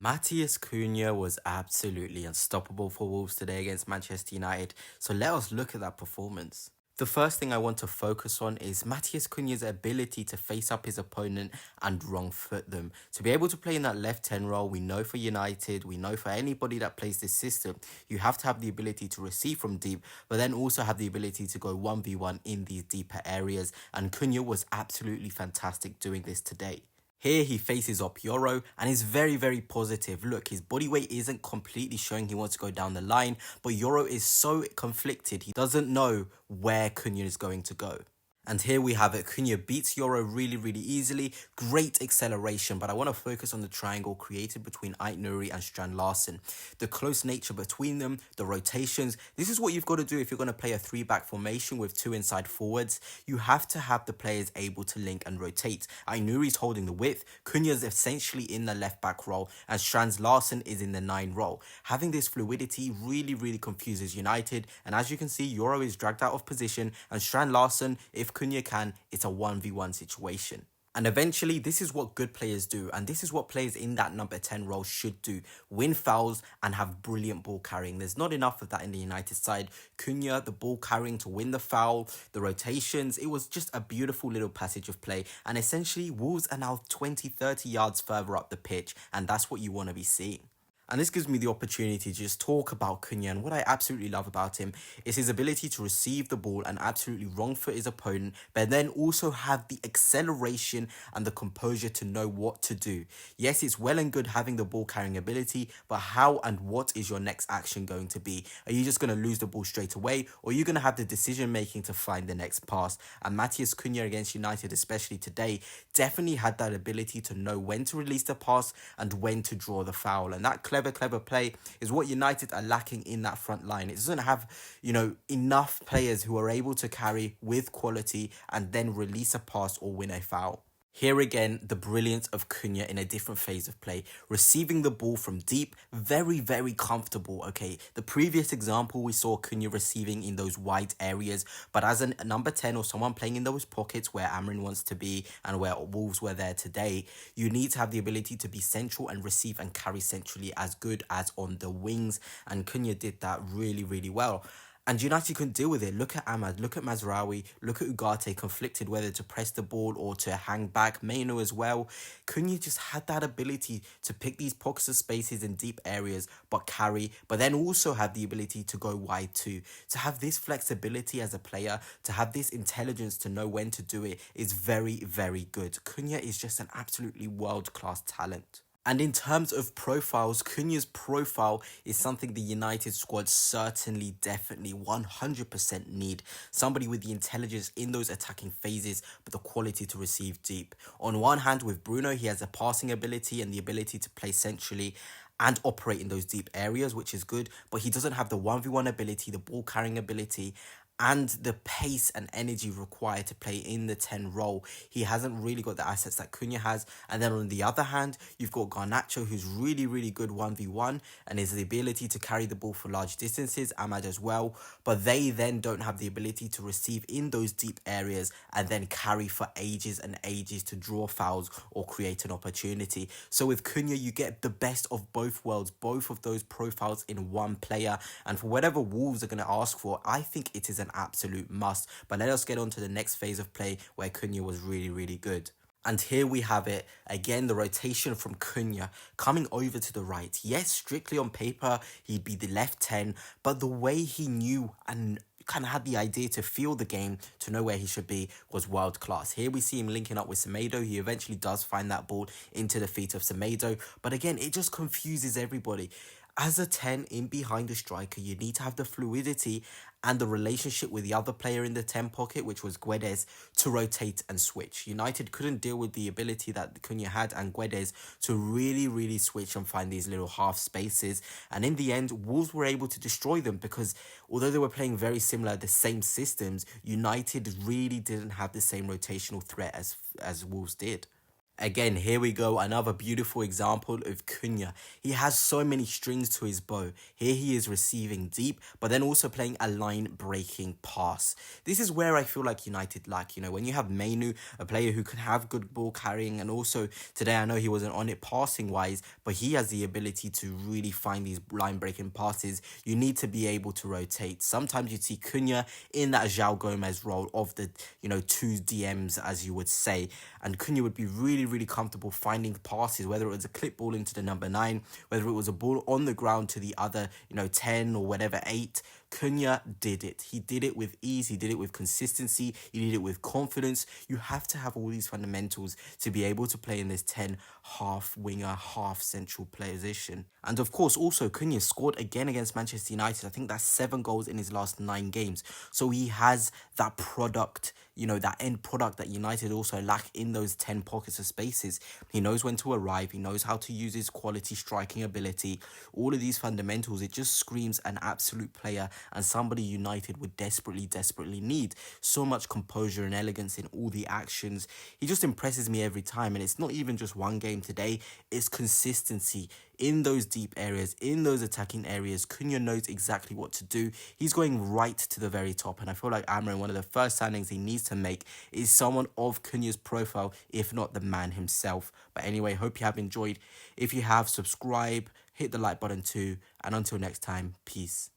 Matheus Cunha was absolutely unstoppable for Wolves today against Manchester United, so let us look at that performance. The first thing I want to focus on is Matheus Cunha's ability to face up his opponent and wrong foot them. To be able to play in that left 10 role, we know for United, we know for anybody that plays this system, you have to have the ability to receive from deep, but then also have the ability to go 1v1 in these deeper areas, and Cunha was absolutely fantastic doing this today. Here he faces up Yoro and is very positive. Look, his body weight isn't completely showing he wants to go down the line, but Yoro is so conflicted. He doesn't know where Cunha is going to go. And here we have it. Cunha beats Yoro really easily. Great acceleration, but I want to focus on the triangle created between Ait Nuri and Strand Larsen. The close nature between them, the rotations. This is what you've got to do if you're going to play a three-back formation with two inside forwards. You have to have the players able to link and rotate. Ait Nuri's holding the width. Cunha's essentially in the left-back role, and Strand Larsen is in the 9 role. Having this fluidity really confuses United, and as you can see, Yoro is dragged out of position, and Strand Larsen, if Cunha can, it's a 1v1 situation. And eventually, this is what good players do, and this is what players in that number 10 role should do. Win fouls and have brilliant ball carrying. There's not enough of that in the United side. Cunha, the ball carrying to win the foul, the rotations, it was just a beautiful little passage of play. And essentially, Wolves are now 20-30 yards further up the pitch, and that's what you want to be seeing. And this gives me the opportunity to just talk about Cunha, and what I absolutely love about him is his ability to receive the ball and absolutely wrong foot his opponent, but then also have the acceleration and the composure to know what to do. Yes, it's well and good having the ball carrying ability, but how and what is your next action going to be? Are you just going to lose the ball straight away, or are you going to have the decision making to find the next pass? And Matheus Cunha against United, especially today, definitely had that ability to know when to release the pass and when to draw the foul. And that clever play is what United are lacking in that front line. It doesn't have, enough players who are able to carry with quality and then release a pass or win a foul. Here again, the brilliance of Cunha in a different phase of play. Receiving the ball from deep, very comfortable, okay? The previous example, we saw Cunha receiving in those wide areas, but as a number 10 or someone playing in those pockets where Amrin wants to be and where Wolves were there today, you need to have the ability to be central and receive and carry centrally as good as on the wings, and Cunha did that really well. And United couldn't deal with it. Look at Ahmad, look at Mazraoui, look at Ugarte, conflicted whether to press the ball or to hang back. Maino as well. Cunha just had that ability to pick these pockets of spaces in deep areas, but carry, but then also have the ability to go wide too. To have this flexibility as a player, to have this intelligence to know when to do it is very good. Cunha is just an absolutely world-class talent. And in terms of profiles, Cunha's profile is something the United squad certainly, definitely, 100% need. Somebody with the intelligence in those attacking phases, but the quality to receive deep. On one hand, with Bruno, he has a passing ability and the ability to play centrally and operate in those deep areas, which is good, but he doesn't have the 1v1 ability, the ball carrying ability, and the pace and energy required to play in the 10 role. He hasn't really got the assets that Cunha has. And then on the other hand, you've got Garnacho, who's really good 1v1 and has the ability to carry the ball for large distances, Ahmad as well, but they then don't have the ability to receive in those deep areas and then carry for ages and ages to draw fouls or create an opportunity. So with Cunha, you get the best of both worlds, both of those profiles in one player, and for whatever Wolves are going to ask for, I think it is an absolute must. But let us get on to the next phase of play where Cunha was really good. And here we have it. Again, the rotation from Cunha coming over to the right. Yes, strictly on paper, he'd be the left 10, but the way he knew and kind of had the idea to feel the game, to know where he should be, was world class. Here we see him linking up with Semedo. He eventually does find that ball into the feet of Semedo, but again, it just confuses everybody. As a 10 in behind the striker, you need to have the fluidity and the relationship with the other player in the 10 pocket, which was Guedes, to rotate and switch. United couldn't deal with the ability that Cunha had and Guedes to really switch and find these little half spaces. And in the end, Wolves were able to destroy them because although they were playing very similar, the same systems, United really didn't have the same rotational threat as Wolves did. Again, here we go. Another beautiful example of Cunha. He has so many strings to his bow. Here he is receiving deep, but then also playing a line-breaking pass. This is where I feel like United lack. You know, when you have Mainu, a player who can have good ball carrying, and also today I know he wasn't on it passing-wise, but he has the ability to really find these line-breaking passes. You need to be able to rotate. Sometimes you see Cunha in that João Gomez role of the, two DMs, as you would say, and Cunha would be really comfortable finding passes, whether it was a clip ball into the number 9, whether it was a ball on the ground to the other, 10 or whatever, 8. Cunha did it. He did it with ease. He did it with consistency. He did it with confidence. You have to have all these fundamentals to be able to play in this 10 half winger, half central position. And of course, also Cunha scored again against Manchester United. I think that's 7 goals in his last 9 games. So he has that product, that end product that United also lack in those 10 pockets of spaces. He knows when to arrive. He knows how to use his quality striking ability. All of these fundamentals, it just screams an absolute player and somebody United would desperately need. So much composure and elegance in all the actions. He just impresses me every time, and it's not even just one game today, it's consistency in those deep areas, in those attacking areas. Cunha knows exactly what to do. He's going right to the very top, and I feel like Amrin, one of the first signings he needs to make is someone of Cunha's profile, if not the man himself. But anyway, hope you have enjoyed. If you have, subscribe, hit the like button too, and until next time, peace.